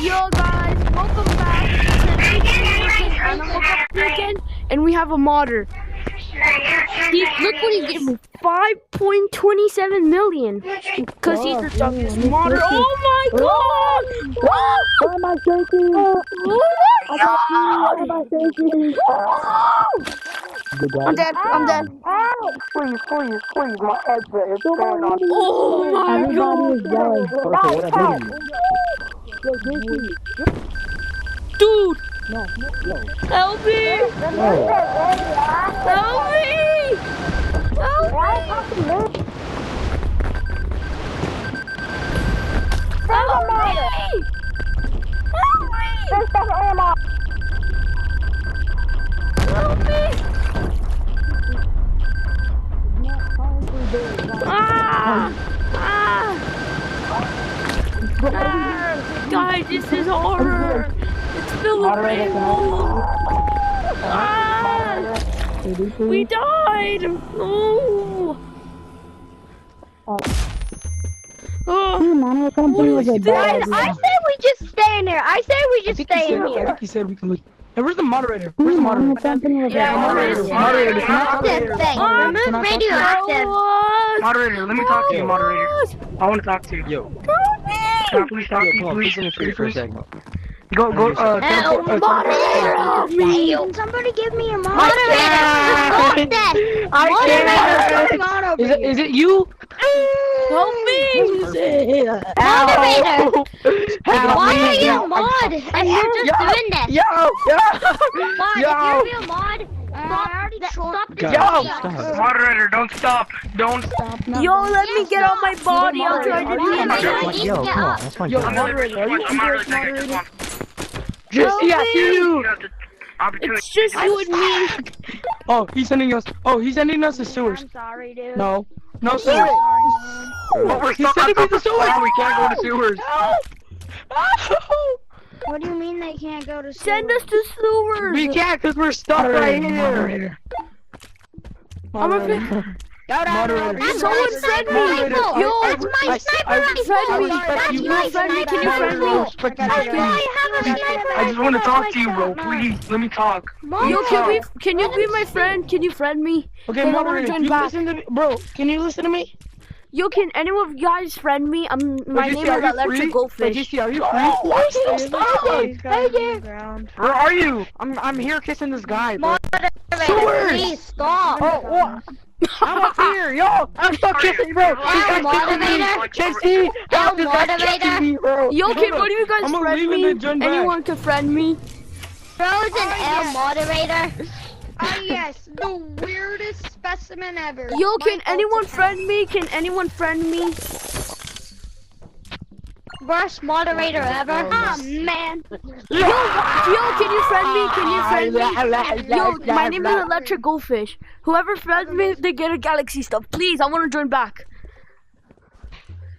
Yo guys, welcome back. Today I'm up here again, and we have a modder. Look what he gave me, 5.27 million. Because he's the youngest modder. Oh my god! Why am I shaking? Oh my god! Why am I shaking? I'm dead. I'm dead. Please, my headset is going on. Oh my Everybody is yelling. Dude! No. Help me! Help me! Help me! Help me! Help me! Guys, this is horror! It's filled with rainbow! We died! Oh! I say we just stay in there. I say we just stay in I here. think he said we can leave. Hey, where's the moderator? Where's the moderator? Moderator, can I talk to you? Remove radioactive. Moderator, let me talk to you, moderator. I want to talk to you. Yo, Can I please talk to you, please? for a second. Go, Moderator, help me. Somebody give me a moderator. Is it you? Help me! Moderator. Why are you a mod? And you're just doing this. Mod, if you're a real mod, stop this. Moderator, don't stop. Don't stop. Yo, let me get on my body. I'm trying to Moderator, do you need to get up. Moderator, are you under moderator? Help me! you. It's just you and me. Oh, he's sending us to sewers. I'm sorry, dude. No sewers. He's sending me to sewers. We can't go to sewers. What do you mean they can't go to school? Send us to sewers. We can't because we're stuck right here. Moderator. Someone send me. Yo, That's my sniper rifle. friend me. That's Can you my friend me? Can you sniper friend me? rifle. That's why I have a sniper rifle. I just want to talk to you, bro. Please, let me talk. Yo, can you be my friend? Can you friend me? Okay, Then I wanna moderator, join you back. listen to me, bro. Can you listen to me? Yo, can any of you guys friend me? My name is Electric Goldfish. Are you free? Why still stop? Hey, where are you? I'm here kissing this guy, bro. Moderator, please stop. Oh, what? I'm up here, yo! I'm stuck kissing you, bro! Moderator. JC! Help this guy kissing me, bro! Yo, can one of you guys I'm friend leaving me? the join back. Anyone can friend me? Frozen L moderator. Yes, the weirdest specimen ever. Yo, can anyone friend me? Can anyone friend me? Worst moderator ever. Oh man. Yo, can you friend me? Can you friend me? Yo, my name is Electric Goldfish. Whoever friends me, they get a galaxy stuff. Please, I want to join back.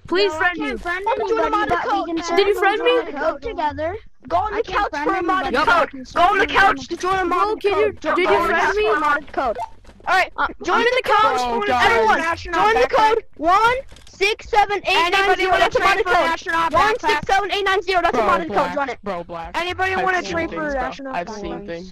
Please friend me. Did you friend me? Go together. Go on the couch for a modded code! Go on the couch to join a Bro, did you friend me? code. Alright, Join in the couch. everyone, join the code 167890. That's a modded code. 167890. That's a modded code. Run it. Bro, Black. Anybody want to trade for astronaut? I've seen things.